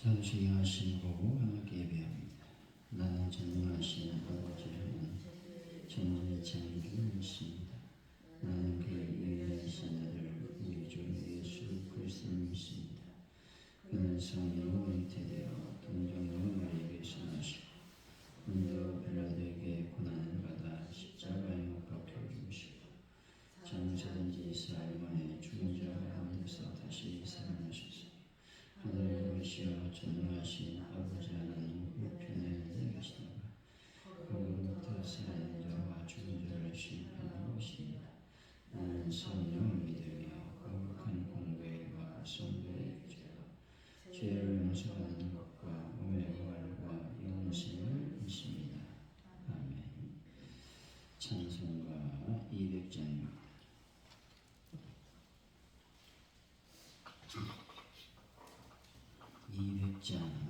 사도신경하신 보고 하나님께 예배합니다. 나는 전능하신 아버지를 전능의 창조주를 믿습니다. 나는 그의 유일하신 아들 우리 주 예수 그리스도를 믿습니다. 그는 성령으로 잉태되어 동정녀 마리아에게서 나시고 본디오 빌라도에게 고난을 받아 십자가에 못 박혀 죽으시고 장사된지 4일 만에 죽은 자 가운데서 다시 살아나셨으니 하늘에 오르시어 전능하신 아버지 하나님 우편에 앉아 계시다가 거기로부터 살아난 자와 죽은 자를 심판하러 오십니다. 나는 성령을 믿으며 거룩한 공회와 성도의 교제와 죄를 용서하는 것과 몸의 부활과 영생을 믿습니다. 아멘. 찬송가 200장입니다.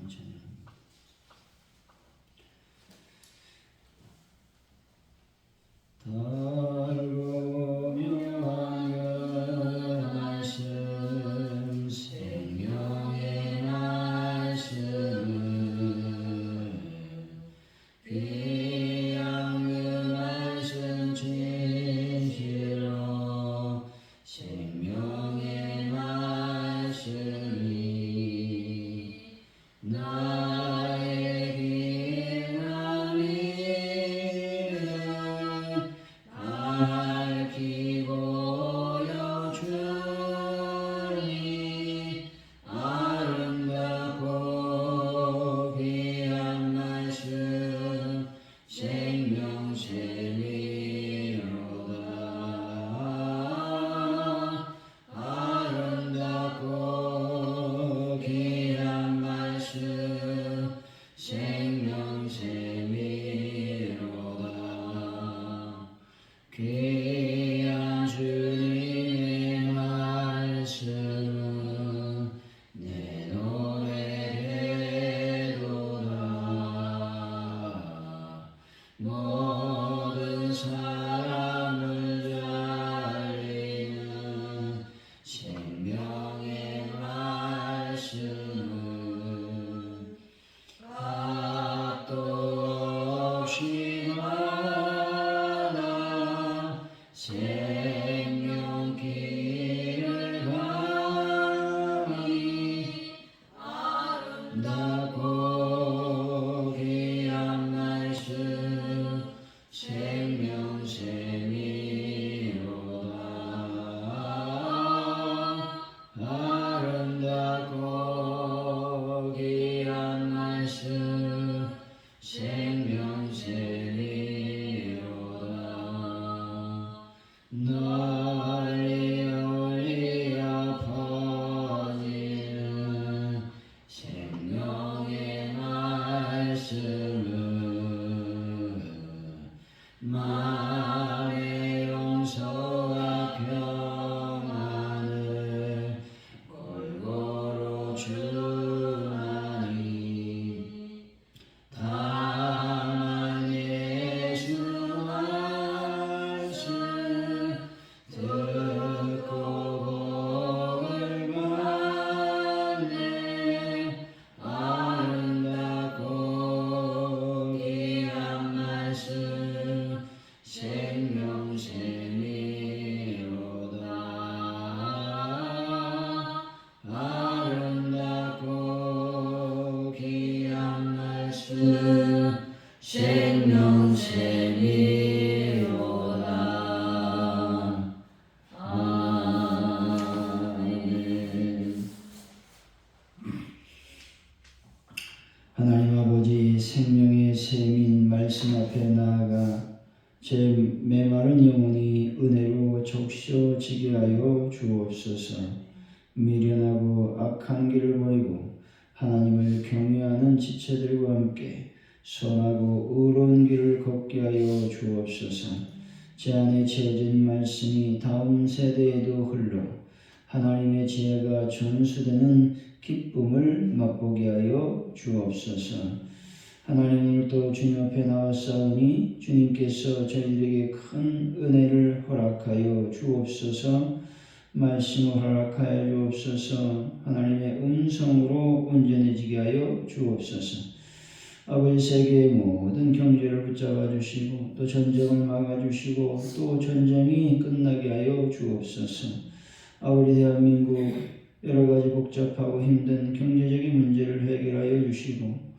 전합니다. 달고 묘한 말씀 생명의 말씀 귀한 그 말씀 진실로 생명의 말씀이 나의 기나 믿음 밝히고 여주니 아름답고 귀한 말씀 생명샘이로다. 아름답고 귀한 말씀 생명샘이로다. 귀한 주님의 말씀은 내 노래되도다. 모든 사람을 살리는 생명의 말씀은 값도 없이 받아 생명길을 가니 아름답고 귀한 말씀 생명샘이로다. 아름답고 귀한 말씀 생명샘이로다. 널리 울려 퍼지는 생명의 말씀은 마음의 용서와 평안을 골고루 주나니 다만 예수 말씀 듣고 복을 받네. 아름답고 귀한 말씀 생명샘이로다. 아름답고 귀한 말씀 생명샘이로다. 아멘. 하나님 아버지, 생명의 샘인 말씀 앞에 나아가 제 메마른 영혼이 은혜로 적셔지게 하여 주옵소서. 미련하고 악한 길을 버리고 하나님을 경외하는 지체들과 함께 선하고 의로운 길을 걷게 하여 주옵소서. 제 안에 채워진 말씀이 다음 세대에도 흘러 하나님의 지혜가 전수되는 기쁨을 맛보게 하여 주옵소서. 하나님, 오늘도 주님 앞에 나왔사오니 주님께서 저희들에게 큰 은혜를 허락하여 주옵소서. 말씀을 허락하여 주옵소서. 하나님의 본성으로 온전해지게 하여 주옵소서. 아버지, 세계의 모든 경제를 붙잡아 주시고 또 전쟁을 막아 주시고 또 전쟁이 끝나게 하여 주옵소서. 우리 대한민국 여러 가지 복잡하고 힘든 경제적인 문제를 해결하여 주시고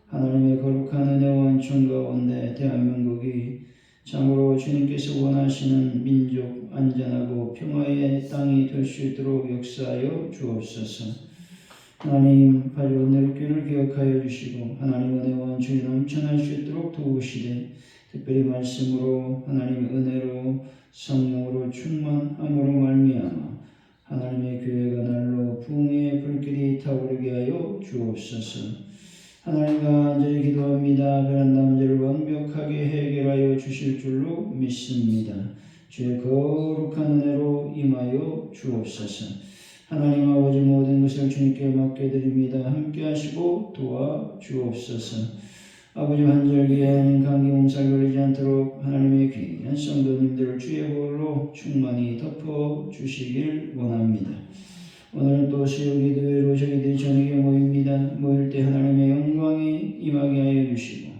하나님의 거룩한 은혜와 은총 가운데 대한민국이 참으로 주님께서 원하시는 민족 안전하고 평화의 땅이 될 수 있도록 역사하여 주옵소서. 하나님, 가족 은혜롭기를 기억하여 주시고 하나님 은혜와 은총이 넘쳐날 수 있도록 도우시되 특별히 말씀으로 하나님의 은혜로 성령으로 충만함으로 말미암아 하나님의 교회가 날로 부흥의 불길이 타오르게 하여 주옵소서. 하나님 간절히 기도합니다. 베란다 문제를 완벽하게 해결하여 주실 줄로 믿습니다. 주의 거룩한 은혜로 임하여 주옵소서. 하나님 아버지, 모든 것을 주님께 맡겨드립니다. 함께 하시고 도와 주옵소서. 아버지, 환절기에 하나님 감기 몸살 걸리지 않도록 하나님의 귀한 성도님들을 주의 보혈로 충만히 덮어 주시길 원합니다. 오늘은 또 수요 기도회로 저희들이 저녁에 모입니다. 모일 때 하나님의 영광이 임하게 하여 주시고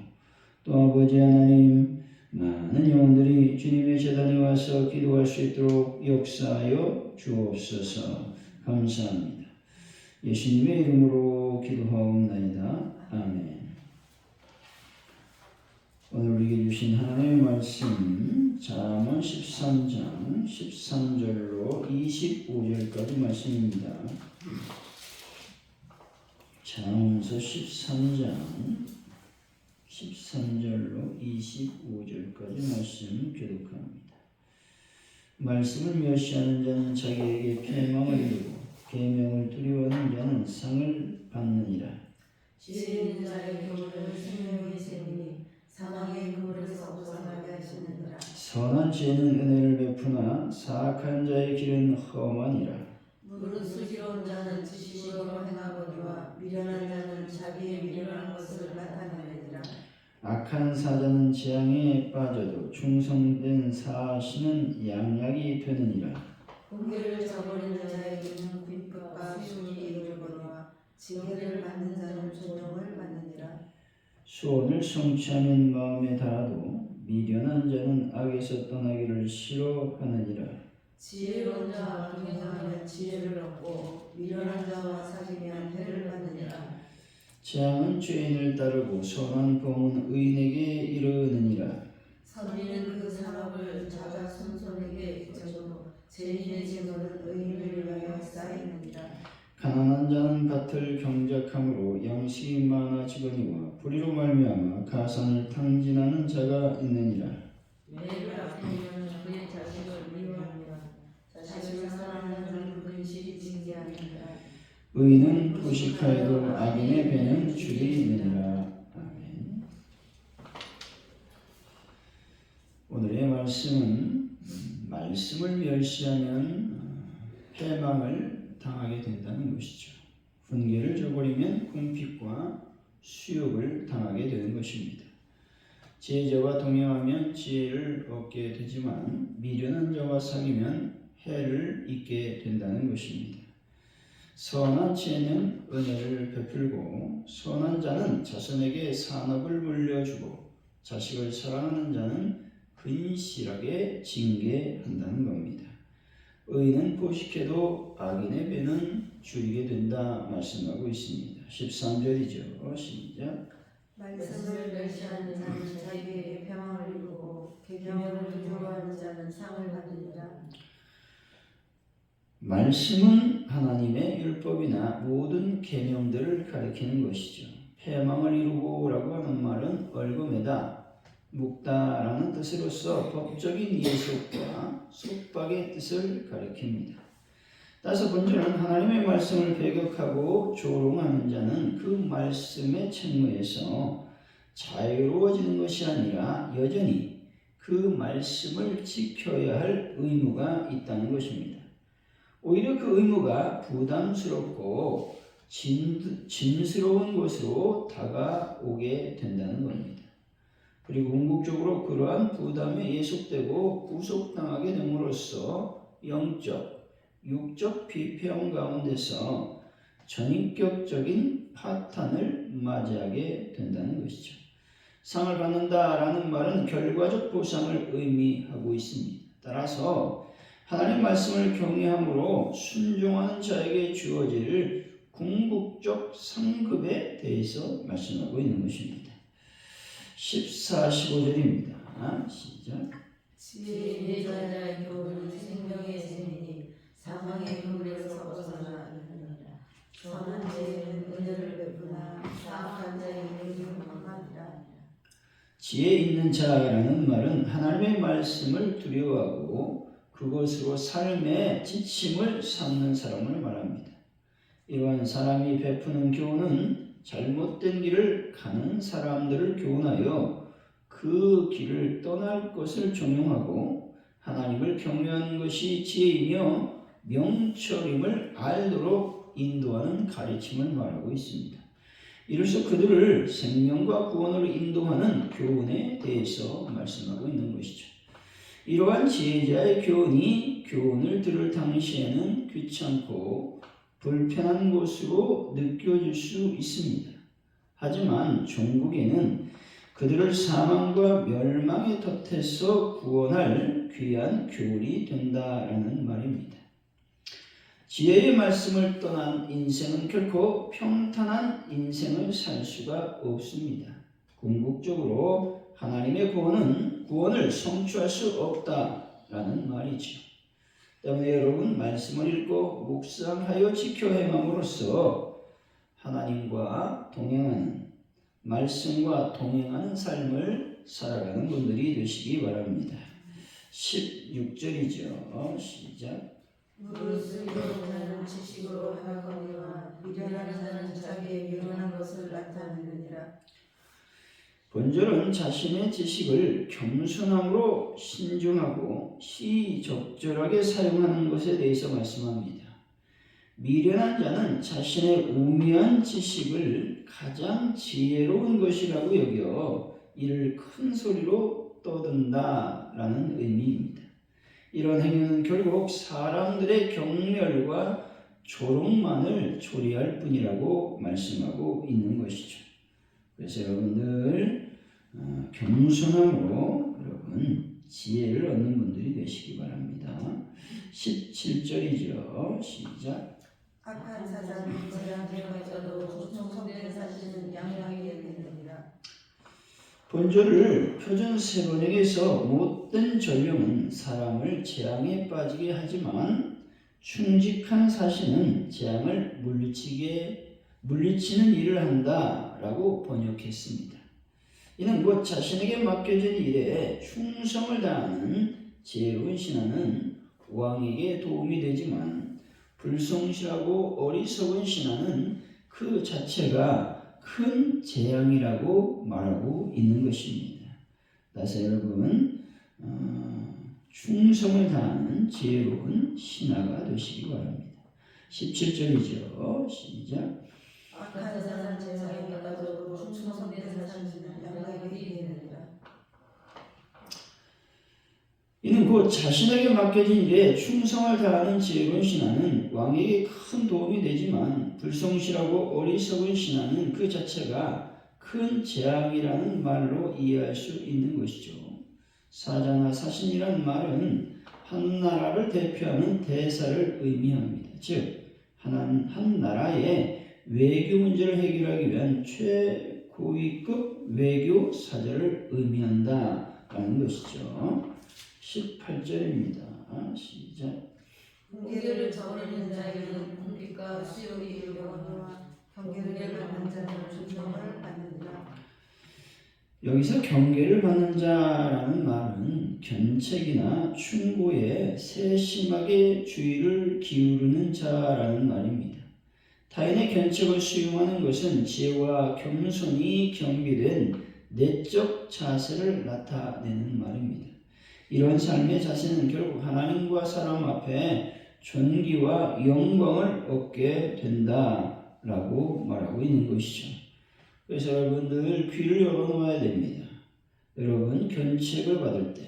또 아버지 하나님, 많은 영혼들이 주님의 제단에 와서 기도할 수 있도록 역사하여 주옵소서. 감사합니다. 예수님의 이름으로 기도하옵나이다. 아멘. 오늘 우리에게 주신 하나님의 말씀 잠언 13장 13절로 25절까지 말씀입니다. 잠언서 13장 13절로 25절까지 말씀 교독합니다. 말씀을 멸시하는 자는 자기에게 패망을 이루고 계명을 두려워하는 자는 상을 받느니라. 지혜 있는 자의 교훈은 생명의 샘이니 사망의 그물에서 벗어나게 하시느니라. 선한 지혜는 은혜를 베푸나 사악한 자의 길은 험하니라. 무릇 수지로운 자는 지식으로 행하거니와 미련한 자는 자기의 미련한 것을 나타내느니라. 악한 사자는 재앙에 빠져도 충성된 사신은 양약이 되느니라. 공개를 저버리는 자에게는 빈법과 수용이 이르거니와 징계를 받는 자는 존용을 받느니라. 소원을 성취하면 마음에 달아도 미련한 자는 악에서 떠나기를 싫어하느니라. 지혜로운 자와 동행하면 지혜를 얻고 미련한 자와 사귀면 해를 받느니라. 재앙은 죄인을 따르고 선한 공은 의인에게 이르느니라. 선인은 그 산업을 자가 손손에게 잊어도 죄인의 재물은 의인을 위하여 쌓이느니라. 가난한 자는 밭을 경작함으로 양식이 많아지거니와 불의로 말미암아 가산을 탕진하는 자가 있느니라. 매를 아프면 그의 자식을 미워하니라. 자식을 사랑하는 자는 근실이 징계하니라. 의인은 도식하여도 악인의 배는 줄이 있느니라. 아멘. 오늘의 말씀은 말씀을 멸시하면 패망을 당하게 된다는 것이죠. 훈계를 저버리면 궁핍과 수욕을 당하게 되는 것입니다. 지혜자와 동행하면 지혜를 얻게 되지만 미련한 자와 사귀면 해를 입게 된다는 것입니다. 선한 지혜는 은혜를 베풀고 선한 자는 자손에게 산업을 물려주고 자식을 사랑하는 자는 근실하게 징계한다는 겁니다. 의인은 포식해도 악인의 배는 줄이게 된다 말씀하고 있습니다. 13절이죠. 시작. 말씀을 멸시하는 자는 자기에게 평안을 이루고 계명을 두려워하는 자는 상을 받느니라. 말씀은 하나님의 율법이나 모든 계명들을 가리키는 것이죠. 패망을 이루고라고 하는 말은 얼거매다, 묵다라는 뜻으로서 법적인 예속과 속박의 뜻을 가리킵니다. 따라서 본절은 하나님의 말씀을 배격하고 조롱하는 자는 그 말씀의 책무에서 자유로워지는 것이 아니라 여전히 그 말씀을 지켜야 할 의무가 있다는 것입니다. 오히려 그 의무가 부담스럽고 짐스러운 것으로 다가오게 된다는 겁니다. 그리고 궁극적으로 그러한 부담에 예속되고 구속당하게 됨으로써 영적, 육적 비평 가운데서 전인격적인 파탄을 맞이하게 된다는 것이죠. 상을 받는다라는 말은 결과적 보상을 의미하고 있습니다. 따라서 하나님 말씀을 경외함으로 순종하는 자에게 주어질 궁극적 상급에 대해서 말씀하고 있는 것입니다. 14, 15절입니다. 시작. 지혜 있는 자의 교훈은 생명의 샘이니 사망의 그물에서 벗어나느니라. 선한 지혜는 은혜를 베푸나 사악한 자의 능력을 망하리라. 지혜 있는 자라는 말은 하나님의 말씀을 두려워하고 그것으로 삶의 지침을 삼는 사람을 말합니다. 이러한 사람이 베푸는 교훈은 잘못된 길을 가는 사람들을 교훈하여 그 길을 떠날 것을 종용하고 하나님을 경외하는 것이 지혜이며 명철임을 알도록 인도하는 가르침을 말하고 있습니다. 이로써 그들을 생명과 구원으로 인도하는 교훈에 대해서 말씀하고 있는 것이죠. 이러한 지혜자의 교훈이 교훈을 들을 당시에는 귀찮고 불편한 것으로 느껴질 수 있습니다. 하지만 종국에는 그들을 사망과 멸망의 덫에서 구원할 귀한 교훈이 된다라는 말입니다. 지혜의 말씀을 떠난 인생은 결코 평탄한 인생을 살 수가 없습니다. 궁극적으로 하나님의 구원을 성취할 수 없다라는 말이죠. 때문에 여러분 말씀을 읽고 묵상하여 지켜 행함으로써 하나님과 동행하는 말씀과 동행하는 삶을 살아가는 분들이 되시기 바랍니다. 16절이죠. 시작. 무릇을 이루는 지식으로 하거니와 미련한 자는 자기의 미련한 것을 나타내느니라. 본절은 자신의 지식을 겸손함으로 신중하고 시적절하게 사용하는 것에 대해서 말씀합니다. 미련한 자는 자신의 우미한 지식을 가장 지혜로운 것이라고 여겨 이를 큰 소리로 떠든다라는 의미입니다. 이런 행위는 결국 사람들의 경멸과 조롱만을 초래할 뿐이라고 말씀하고 있는 것이죠. 그래서 여러분들 겸손함으로 여러분 지혜를 얻는 분들이 되시기 바랍니다. 17절이죠. 시작. 악한 사자는 재앙에 빠져도 충성된 사실은 양양에 되느니라. 본절을 표준 세번역에서 못된 전령은 사람을 재앙에 빠지게 하지만 충직한 사신은 재앙을 물리치는 일을 한다라고 번역했습니다. 이는 곧 자신에게 맡겨진 일에 충성을 다하는 지혜로운 신하는 왕에게 도움이 되지만 불성실하고 어리석은 신하는 그 자체가 큰 재앙이라고 말하고 있는 것입니다. 따라서 여러분 충성을 다하는 지혜로운 신하가 되시기 바랍니다. 17절이죠. 시작. 악한 사자는 재앙에 빠져도 충성된 사실은 양양에 되느니라. 이는 곧 자신에게 맡겨진 일에 충성을 다하는 지혜로운 신하는 왕에게 큰 도움이 되지만 불성실하고 어리석은 신하는 그 자체가 큰 재앙이라는 말로 이해할 수 있는 것이죠. 사자나 사신이란 말은 한 나라를 대표하는 대사를 의미합니다. 즉 한 나라의 외교 문제를 해결하기 위한 최고위급 외교 사절을 의미한다라는 것이죠. 18절입니다. 시작. 공개를 저버리는 자에게는 공깃과 수욕이 이르거니와 경계를 받는 자는 충성을 받느니라. 여기서 경계를 받는 자라는 말은 견책이나 충고에 세심하게 주의를 기울이는 자라는 말입니다. 타인의 견책을 수용하는 것은 지혜와 겸손이 겸비된 내적 자세를 나타내는 말입니다. 이런 삶의 자세는 결국 하나님과 사람 앞에 존귀와 영광을 얻게 된다라고 말하고 있는 것이죠. 그래서 여러분들 귀를 열어놓아야 됩니다. 여러분 견책을 받을 때,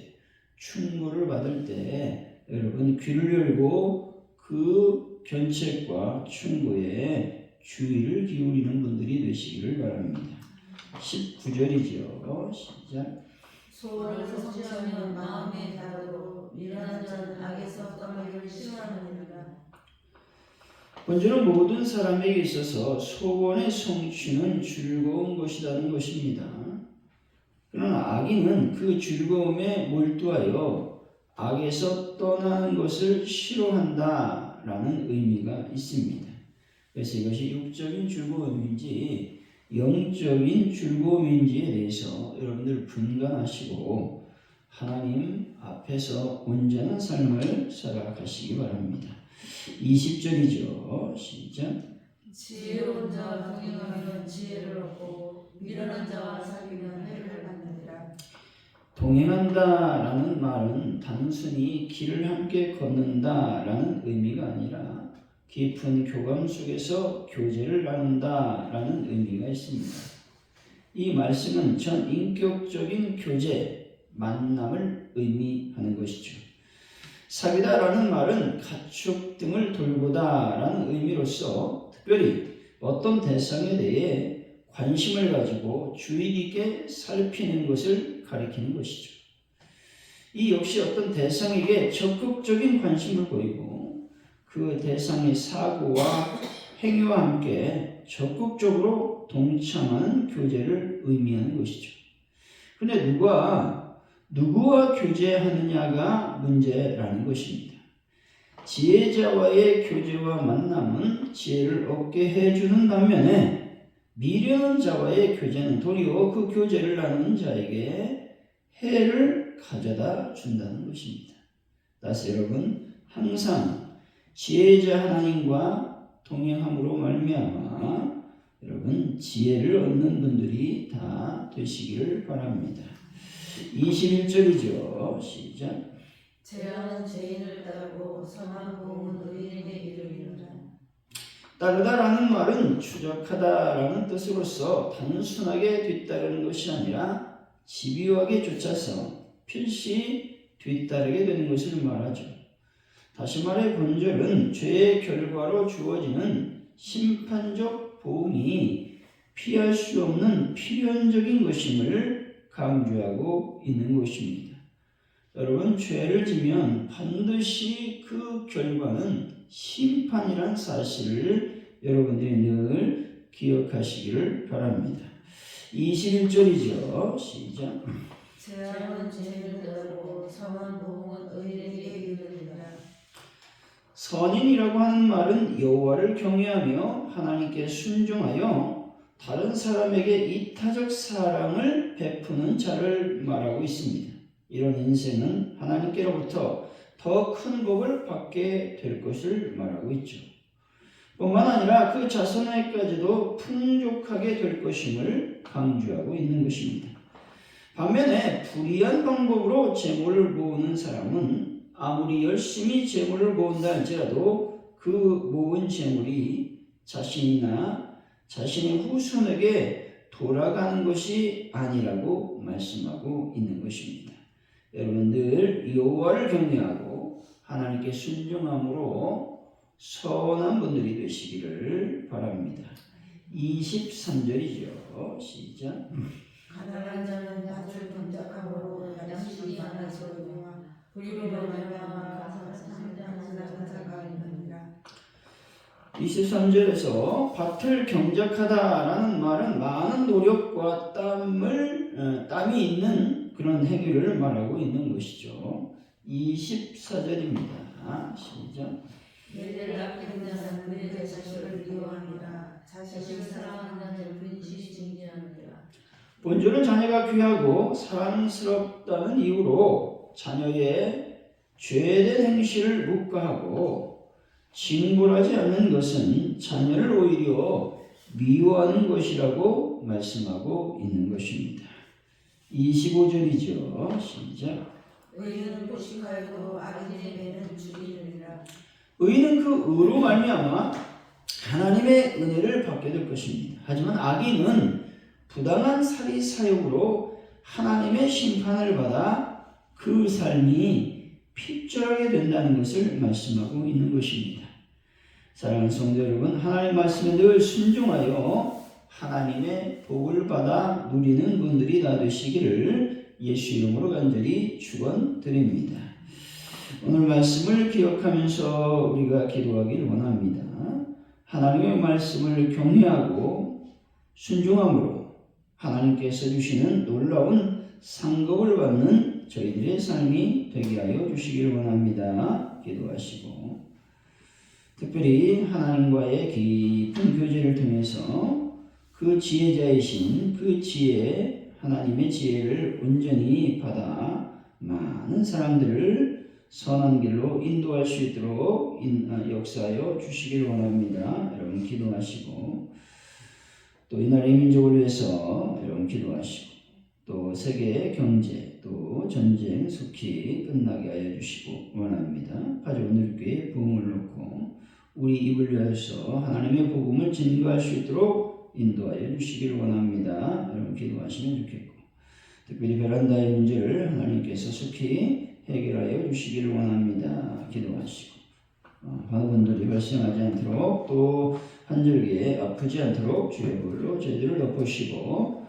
충고를 받을 때 여러분 귀를 열고 그 견책과 충고에 주의를 기울이는 분들이 되시기를 바랍니다. 19절이죠. 시작. 소원을 성취하면 마음에 다르고 미련한 자는 악에서 떠나기를 싫어하느니라. 본주는 모든 사람에게 있어서 소원의 성취는 즐거운 것이라는 것입니다. 그러나 악인은 그 즐거움에 몰두하여 악에서 떠나는 것을 싫어한다라는 의미가 있습니다. 그래서 이것이 육적인 즐거움인지 영적인 즐거움인지에 대해서 여러분들 분간하시고 하나님 앞에서 온전한 삶을 살아가시기 바랍니다. 20절이죠. 시작. 지혜로운 자와 동행하면 지혜를 얻고 미련한 자와 사귀면 해를 받느니라. 동행한다라는 말은 단순히 길을 함께 걷는다라는 의미가 아니라 깊은 교감 속에서 교제를 나눈다라는 의미가 있습니다. 이 말씀은 전 인격적인 교제, 만남을 의미하는 것이죠. 사귀다라는 말은 가축 등을 돌보다라는 의미로서 특별히 어떤 대상에 대해 관심을 가지고 주의 깊게 살피는 것을 가리키는 것이죠. 이 역시 어떤 대상에게 적극적인 관심을 보이고 그 대상의 사고와 행위와 함께 적극적으로 동참하는 교제를 의미하는 것이죠. 근데 누구와 교제하느냐가 문제라는 것입니다. 지혜자와의 교제와 만남은 지혜를 얻게 해주는 반면에 미련한 자와의 교제는 도리어 그 교제를 나누는 자에게 해를 가져다 준다는 것입니다. 따라서 여러분 항상 지혜자 하나님과 동행함으로 말미암아 여러분 지혜를 얻는 분들이 다 되시기를 바랍니다. 21절이죠. 시작. 죄악은 죄인을 따르고 선한 보응은 의인에게 이르리라. 따르다라는 말은 추적하다라는 뜻으로서 단순하게 뒤따르는 것이 아니라 집요하게 쫓아서 필시 뒤따르게 되는 것을 말하죠. 다시 말해 본절은 죄의 결과로 주어지는 심판적 보응이 피할 수 없는 필연적인 것임을 강조하고 있는 것입니다. 여러분 죄를 지면 반드시 그 결과는 심판이란 사실을 여러분들이 늘 기억하시기를 바랍니다. 21절이죠. 시작. 죄악은 죄인을 따르고 선한 보응은 의인에게 이르리라. 선인이라고 하는 말은 여호와를 경외하며 하나님께 순종하여 다른 사람에게 이타적 사랑을 베푸는 자를 말하고 있습니다. 이런 인생은 하나님께로부터 더 큰 복을 받게 될 것을 말하고 있죠. 뿐만 아니라 그 자손에게까지도 풍족하게 될 것임을 강조하고 있는 것입니다. 반면에 불의한 방법으로 재물을 모으는 사람은 아무리 열심히 재물을 모은다 할지라도 그 모은 재물이 자신이나 자신의 후손에게 돌아가는 것이 아니라고 말씀하고 있는 것입니다. 여러분들 여호와를 경외하고 하나님께 순종함으로 선한 분들이 되시기를 바랍니다. 23절이죠. 시작. 가난한 자는 밭을 경작함으로 양식이 많아지거니와 불의로 말미암아 상당한 자가 있느니라. 23절에서 밭을 경작하다라는 말은 많은 노력과 땀이 있는 그런 행위를 말하고 있는 것이죠. 24절입니다. 시작. 내를 아끼는 자는 그의 자식을 미워하니라. 자식을 사랑하는 자는 근시 징계하느니라. 본주는 자녀가 귀하고 사랑스럽다는 이유로 자녀의 죄된 행실을 묵과하고 징벌하지 않는 것은 자녀를 오히려 미워하는 것이라고 말씀하고 있는 것입니다. 25절이죠. 시작. 의인은 포식하여도 악인의 배는 죽이느니라. 의인은 그 의로 말미암아 하나님의 은혜를 받게 될 것입니다. 하지만 악인은 부당한 사리 사욕으로 하나님의 심판을 받아 그 삶이 핍절하게 된다는 것을 말씀하고 있는 것입니다. 사랑하는 성도 여러분, 하나님의 말씀에 늘 순종하여 하나님의 복을 받아 누리는 분들이 다 되시기를 예수 이름으로 간절히 축원드립니다. 오늘 말씀을 기억하면서 우리가 기도하기를 원합니다. 하나님의 말씀을 경외하고 순종함으로 하나님께서 주시는 놀라운 상급을 받는 저희들의 삶이 되게 하여 주시기를 원합니다. 기도하시고 특별히 하나님과의 깊은 교제를 통해서 그 지혜자이신 그 지혜, 하나님의 지혜를 온전히 받아 많은 사람들을 선한 길로 인도할 수 있도록 역사하여 주시기를 원합니다. 여러분 기도하시고 또 이 나라의 민족을 위해서 여러분 기도하시고 또 세계 경제 또 전쟁 속히 끝나게 하여 주시고 원합니다. 가족 누리교회에 부흥을 놓고 우리 입을 위하여서 하나님의 복음을 증거할 수 있도록 인도하여 주시기를 원합니다. 여러분 기도하시면 좋겠고 특별히 베란다의 문제를 하나님께서 속히 해결하여 주시기를 원합니다. 기도하시고 환우분들이 발생하지 않도록 또 한절기에 아프지 않도록 주의 볼로 저희들을 덮으시고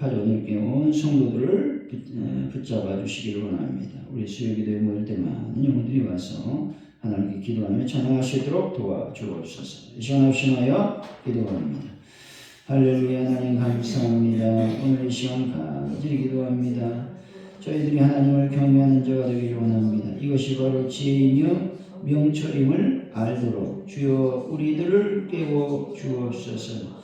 가족님께 온 성도들을 붙잡아 주시기를 원합니다. 우리 수요기도에 모일 때 많은 영혼들이 와서 하나님께 기도하며 찬양할 수 있도록 도와주옵소서. 이 시간 합심하여 기도합니다. 할렐루야. 하나님 감사합니다. 오늘 이 시간 간절히 기도합니다. 저희들이 하나님을 경외하는 자가 되기를 원합니다. 이것이 바로 지혜이며 명철임을 알도록 주여 우리들을 깨워 주옵소서.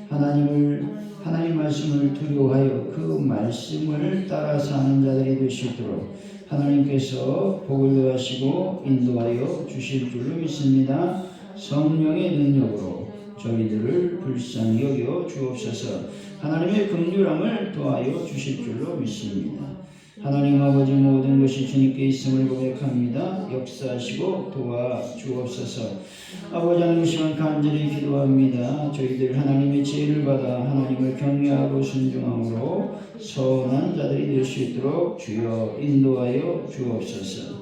하나님 말씀을 두려워하여 그 말씀을 따라 사는 자들이 될 수 있도록 하나님께서 복을 더하시고 인도하여 주실 줄로 믿습니다. 성령의 능력으로 저희들을 불쌍히 여겨 주옵소서. 하나님의 긍휼함을 더하여 주실 줄로 믿습니다. 하나님 아버지 모든 것이 주님께 있음을 고백합니다. 역사하시고 도와주옵소서. 아버지 하나님 시간 간절히 기도합니다. 저희들 하나님의 지혜를 받아 하나님을 경외하고 순종함으로 선한 자들이 될 수 있도록 주여 인도하여 주옵소서.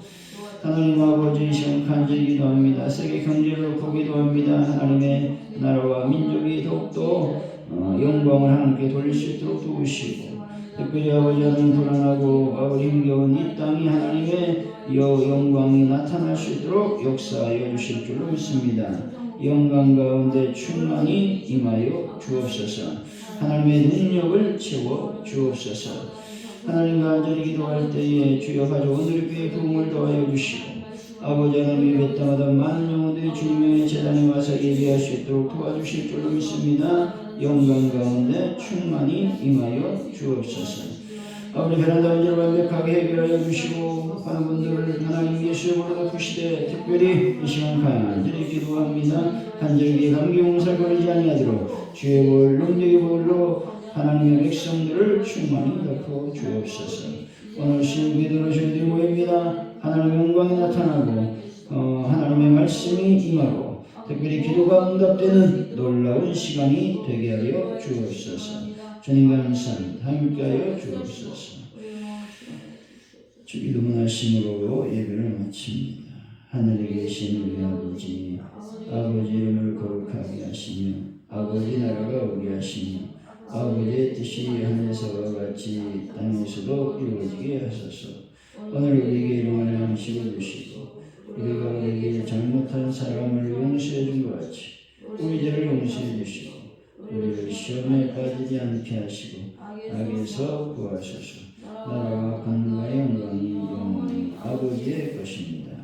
하나님 아버지 시간 간절히 기도합니다. 세계 경제를 놓고 기도합니다. 하나님의 나라와 민족이 더욱더 영광을 하나님께 돌릴 수 있도록 도우시고 특별히 아버지 하나님 불안하고 아버지 힘겨운 이 땅이 하나님의 영광이 나타날 수 있도록 역사하여 주실 줄로 믿습니다. 영광 가운데 충만히 임하여 주옵소서. 하나님의 능력을 채워 주옵소서. 하나님 간절히 기도할 때에 주여 가족 오늘의 부흥을 더하여 주시고 아버지 하나님 예배 때마다 많은 영혼들이 주님의 재단에 와서 예배할 수 있도록 도와주실 줄로 믿습니다. 영광 가운데 충만히 임하여 주옵소서. 아버지 베란다 문제를 완벽하게 해결하여 주시고 하는 분들을 하나님 예수님으로 덮으시되 특별히 이 시간 간절히 기도합니다. 한절기에 감기 몸살 걸리지 아니하도록 주의 볼 능력의 볼로 하나님의 백성들을 충만히 덮어 주옵소서. 오늘 신기도로 저희들이 모입니다. 하나님의 영광이 나타나고 하나님의 말씀이 임하고 특별히 기도가 응답되는 놀라운 시간이 되게 하여 주옵소서. 주님 감사합니다. 함께하여 주옵소서. 주기도 문하심으로 예배를 마칩니다. 하늘에 계신 우리 아버지 이름을 거룩하게 하시며 아버지 나라가 오게 하시며 아버지의 뜻이 하늘에서와 같이 땅에서도 이루어지게 하소서. 오늘 우리에게 일용할 양식을 주시고 우리가 우리에게 잘못한 사람을 용서해 준 것 같이 우리 죄를 용서해 주시고 우리를 시험에 빠지지 않게 하시고 악에서 구하소서. 나라와 권능과 영광이 영원히 아버지의 것입니다.